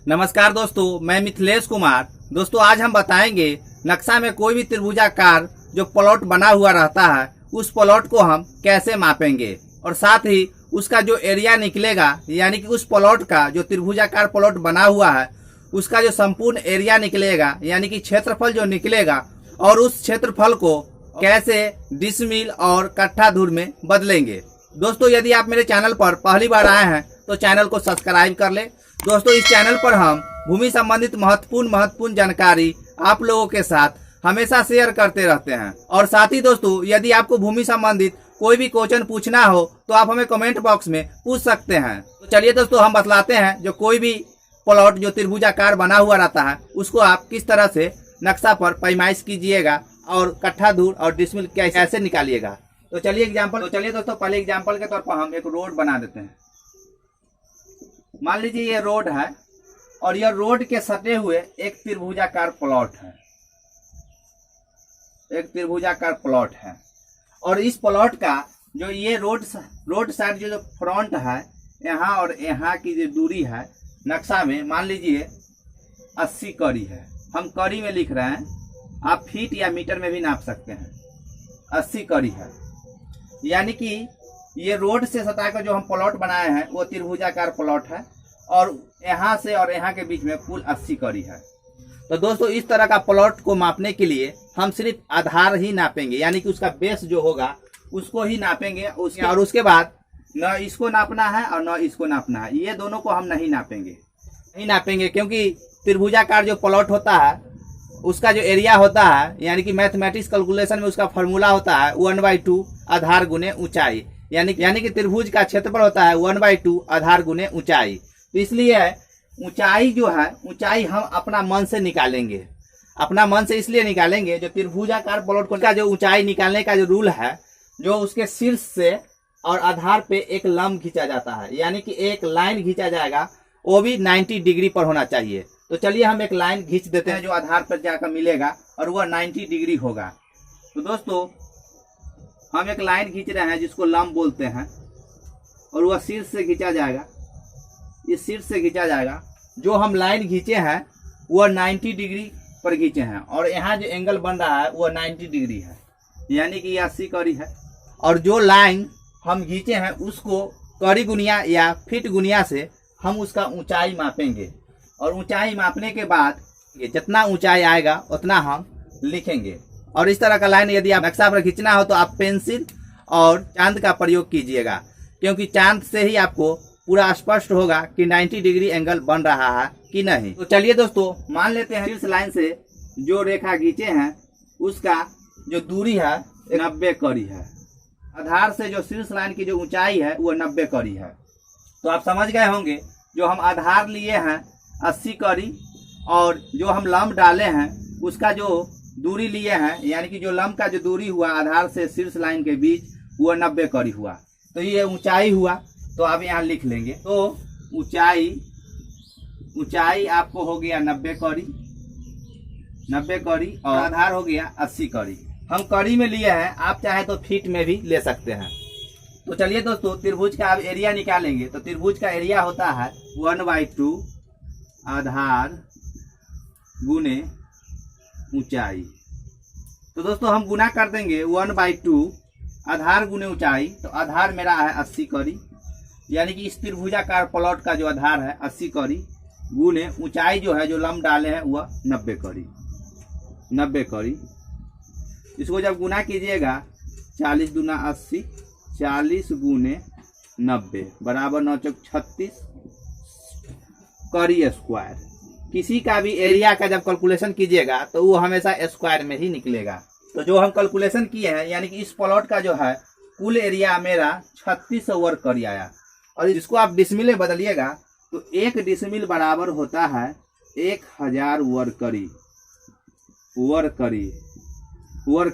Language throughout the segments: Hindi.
नमस्कार दोस्तों, मैं मिथिलेश कुमार। दोस्तों आज हम बताएंगे नक्शा में कोई भी त्रिभुजाकार जो प्लॉट बना हुआ रहता है उस प्लॉट को हम कैसे मापेंगे और साथ ही उसका जो एरिया निकलेगा यानी कि उस प्लॉट का जो त्रिभुजाकार प्लॉट बना हुआ है उसका जो संपूर्ण एरिया निकलेगा यानी कि क्षेत्रफल जो निकलेगा और उस क्षेत्रफल को कैसे डिसमिल और कट्ठा धूर में बदलेंगे। दोस्तों यदि आप मेरे चैनल पर पहली बार आए हैं तो चैनल को सब्सक्राइब कर ले। दोस्तों इस चैनल पर हम भूमि संबंधित महत्वपूर्ण जानकारी आप लोगों के साथ हमेशा शेयर करते रहते हैं। और साथ ही दोस्तों यदि आपको भूमि संबंधित कोई भी क्वेश्चन पूछना हो तो आप हमें कमेंट बॉक्स में पूछ सकते हैं। तो चलिए दोस्तों हम बतलाते हैं जो कोई भी प्लॉट जो त्रिभुजाकार बना हुआ रहता है उसको आप किस तरह से नक्शा पर पैमाइश कीजिएगा और कट्ठा धूर और डिसमिल कैसे निकालिएगा। तो चलिए दोस्तों पहले एग्जाम्पल के तौर पर हम एक रोड बना देते हैं। मान लीजिए ये रोड है और यह रोड के सटे हुए एक त्रिभुजाकार प्लॉट है, और इस प्लॉट का जो ये रोड साइड जो फ्रंट है यहाँ और यहाँ की जो दूरी है नक्शा में मान लीजिए 80 कड़ी है। हम कड़ी में लिख रहे हैं, आप फीट या मीटर में भी नाप सकते हैं। 80 कड़ी है यानी कि ये रोड से सटाकर जो हम प्लॉट बनाए हैं वो त्रिभुजाकार प्लॉट है और यहाँ से और यहाँ के बीच में कुल 80 कड़ी है। तो दोस्तों इस तरह का प्लॉट को मापने के लिए हम सिर्फ आधार ही नापेंगे यानी कि उसका बेस जो होगा उसको ही नापेंगे और उसके बाद न इसको नापना है और न इसको नापना है। ये दोनों को हम नहीं नापेंगे क्योंकि त्रिभुजाकार जो प्लॉट होता है उसका जो एरिया होता है यानी कि मैथमेटिक्स कैलकुलेशन में उसका फॉर्मूला होता है 1/2 आधार गुने ऊंचाई, यानी कि त्रिभुज का क्षेत्रफल होता है 1/2 आधार गुने ऊंचाई। तो इसलिए ऊंचाई जो है ऊंचाई हम अपना मन से निकालेंगे। अपना मन से इसलिए निकालेंगे जो त्रिभुजाकार प्लॉट का जो ऊंचाई निकालने का जो रूल है जो उसके शीर्ष से और आधार पे एक लंब खींचा जाता है यानी कि एक लाइन खींचा जाएगा, वो भी 90 डिग्री पर होना चाहिए। तो चलिए हम एक लाइन खींच देते हैं जो आधार पर जाकर मिलेगा और वह 90 डिग्री होगा। तो दोस्तों हम एक लाइन खींच रहे हैं जिसको लंब बोलते हैं और वह शीर्ष से खींचा जाएगा, इस शीर्ष से खींचा जाएगा। जो हम लाइन खींचे हैं वह 90 डिग्री पर खींचे हैं और यहाँ जो एंगल बन रहा है वह 90 डिग्री है यानी कि 80 कड़ी है। और जो लाइन हम खींचे हैं उसको कड़ी गुनिया या फीट गुनिया से हम उसका ऊंचाई मापेंगे और ऊंचाई मापने के बाद जितना ऊंचाई आएगा उतना हम लिखेंगे। और इस तरह का लाइन यदि आप नक्शा पर खींचना हो तो आप पेंसिल और चांद का प्रयोग कीजिएगा क्योंकि चांद से ही आपको पूरा स्पष्ट होगा कि 90 डिग्री एंगल बन रहा है कि नहीं। तो चलिए दोस्तों मान लेते हैं शीर्ष लाइन से जो रेखा खींचे हैं उसका जो दूरी है 90 कड़ी है। आधार से जो शीर्ष लाइन की जो ऊंचाई है वो 90 कड़ी है। तो आप समझ गए होंगे जो हम आधार लिए हैं 80 कड़ी और जो हम लंब डाले हैं उसका जो दूरी लिए हैं यानी कि जो लंब का जो दूरी हुआ आधार से शीर्ष लाइन के बीच वो 90 कड़ी हुआ। तो ये ऊंचाई हुआ, तो आप यहाँ लिख लेंगे। तो ऊंचाई आपको हो गया 90 कड़ी और आधार हो गया 80 कड़ी। हम कड़ी में लिए हैं, आप चाहे तो फीट में भी ले सकते हैं। तो चलिए दोस्तों त्रिभुज का अब एरिया निकालेंगे। तो त्रिभुज का एरिया होता है 1/2 आधार गुने ऊंचाई। तो दोस्तों हम गुना कर देंगे 1/2 आधार गुने ऊंचाई। तो आधार मेरा है 80 कड़ी यानी कि इस त्रिभुजाकार प्लॉट का जो आधार है 80 कड़ी गुने ऊंचाई जो है जो लंब डाले हैं वह 90 कड़ी। इसको जब गुना कीजिएगा 40 दूना 80, 40 गुने 90 बराबर 9 चौक 36 कड़ी स्क्वायर। किसी का भी एरिया का जब कैलकुलेशन कीजिएगा तो वो हमेशा स्क्वायर में ही निकलेगा। तो जो हम कैलकुलेशन किए हैं यानी कि इस प्लॉट का जो है कुल एरिया मेरा 3600 वर्ग कड़ी आया। और इसको आप डिसमिल में बदलिएगा तो 1 डिसमिल बराबर होता है 1000 वर्ग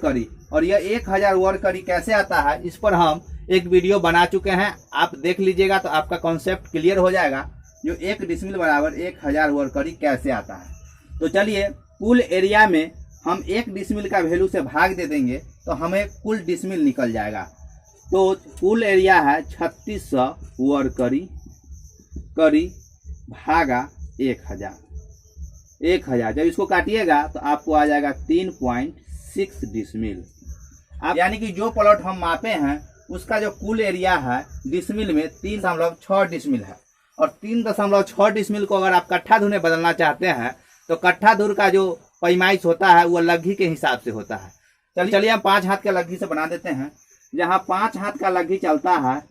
कड़ी। और यह 1000 वर्ग कड़ी कैसे आता है इस पर हम एक वीडियो बना चुके हैं, आप देख लीजिएगा तो आपका कॉन्सेप्ट क्लियर हो जाएगा जो 1 डिसमिल बराबर 1000 वर्ग कड़ी कैसे आता है। तो चलिए कुल एरिया में हम 1 डिसमिल का वैल्यू से भाग दे देंगे तो हमें कुल डिसमिल निकल जाएगा। तो कुल एरिया है 3600 वर्ग करी भागा 1000 जब इसको काटिएगा तो आपको आ जाएगा 3.6 डिसमिल। आप यानी कि जो प्लॉट हम मापे हैं उसका जो कुल एरिया है डिसमिल में 3.6 डिसमिल है। और 3.6 डिसमिल को अगर आप कट्ठा धूर में बदलना चाहते हैं तो कट्ठा धूर का जो पैमाइश होता है वो लग्घी के हिसाब से होता है। चलिए हम 5 हाथ का लग्घी से बना देते हैं। जहाँ 5 हाथ का लग्घी चलता है,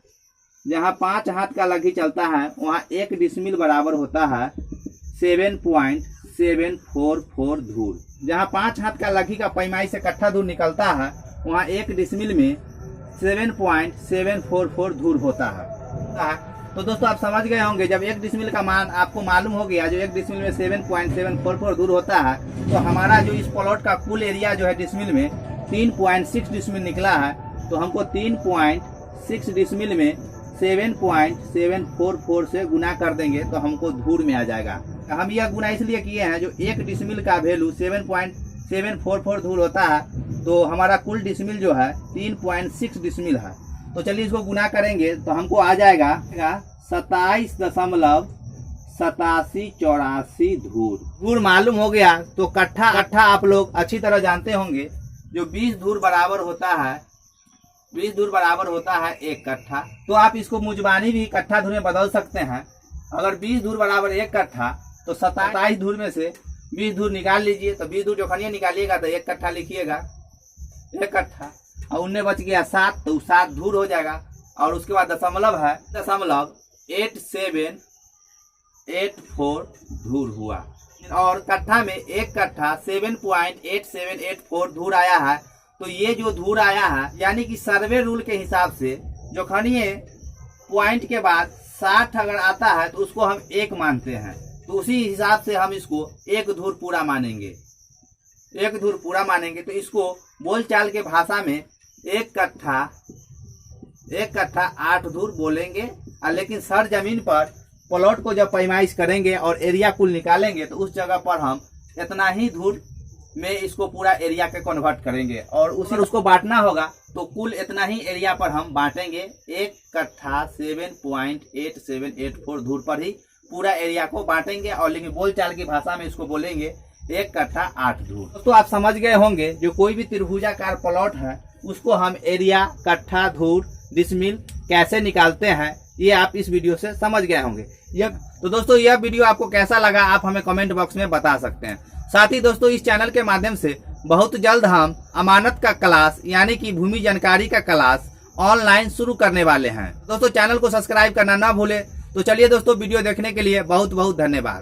जहाँ 5 हाथ का लग्घी चलता है वहाँ 1 डिसमिल बराबर होता है 7.744 धूर। जहाँ 5 हाथ का लग्घी का पैमाइश से कट्ठा धूर निकलता है वहाँ 1 डिसमिल में 7.744 धूर होता है। तो दोस्तों आप समझ गए होंगे, जब 1 डिसमिल का मान आपको मालूम हो गया, जो 1 डिसमिल में 7.744 धूर होता है, तो हमारा जो इस प्लॉट का कुल एरिया जो है डिसमिल में 3.6 डिसमिल निकला है। तो हमको 3.6 डिसमिल में 7.744 से गुना कर देंगे तो हमको धूर में आ जाएगा। हम यह गुना इसलिए किए हैं, जो 1 डिसमिल का वैल्यू 7.744 धूर होता है, तो हमारा कुल डिसमिल जो है 3.6 डिसमिल है। तो चलिए इसको गुना करेंगे तो हमको आ जाएगा 27.8784 धूर। धूर मालूम हो गया तो कट्ठा आप लोग अच्छी तरह जानते होंगे, जो 20 धूर बराबर होता है, 20 धूर बराबर होता है 1 कट्ठा। तो आप इसको मुजबानी भी कट्ठा धूर में बदल सकते हैं। अगर 20 धूर बराबर 1 कट्ठा तो 27 धूर में से 20 धूर निकाल लीजिए। तो 20 धूर जो खनिया निकालिएगा तो 1 कट्ठा लिखिएगा, 1 कट्ठा, और उनने बच गया 7, तो 7 धूर हो जाएगा। और उसके बाद दशमलव है, 0.8784 धूर हुआ। और कट्ठा में 1 कट्ठा 7.8784 धूर आया है। तो ये जो धूर आया है, यानी कि सर्वे रूल के हिसाब से जो खनिये पॉइंट के बाद 60 अगर आता है तो उसको हम 1 मानते हैं। तो उसी हिसाब से हम इसको 1 धूर पूरा मानेंगे, 1 धूर पूरा मानेंगे। तो इसको बोलचाल के भाषा में 1 कट्ठा 8 धूर बोलेंगे। लेकिन सर जमीन पर प्लॉट को जब पैमाइश करेंगे और एरिया कुल निकालेंगे तो उस जगह पर हम इतना ही धूर में इसको पूरा एरिया के कन्वर्ट करेंगे और उसको बांटना होगा। तो कुल इतना ही एरिया पर हम बांटेंगे। 1 कट्ठा 7.8784 धूर पर ही पूरा एरिया को बांटेंगे। और लेकिन बोलचाल की भाषा में इसको बोलेंगे 1 कट्ठा 8 धूर। तो आप समझ गए होंगे, जो कोई भी त्रिभुजाकार प्लॉट है उसको हम एरिया, कट्ठा, धूर, डिसमिल कैसे निकालते हैं, ये आप इस वीडियो से समझ गए होंगे। तो दोस्तों यह वीडियो आपको कैसा लगा आप हमें कमेंट बॉक्स में बता सकते हैं। साथ ही दोस्तों इस चैनल के माध्यम से बहुत जल्द हम अमानत का क्लास यानी कि भूमि जानकारी का क्लास ऑनलाइन शुरू करने वाले हैं। दोस्तों चैनल को सब्सक्राइब करना ना भूले। तो चलिए दोस्तों, वीडियो देखने के लिए बहुत बहुत धन्यवाद।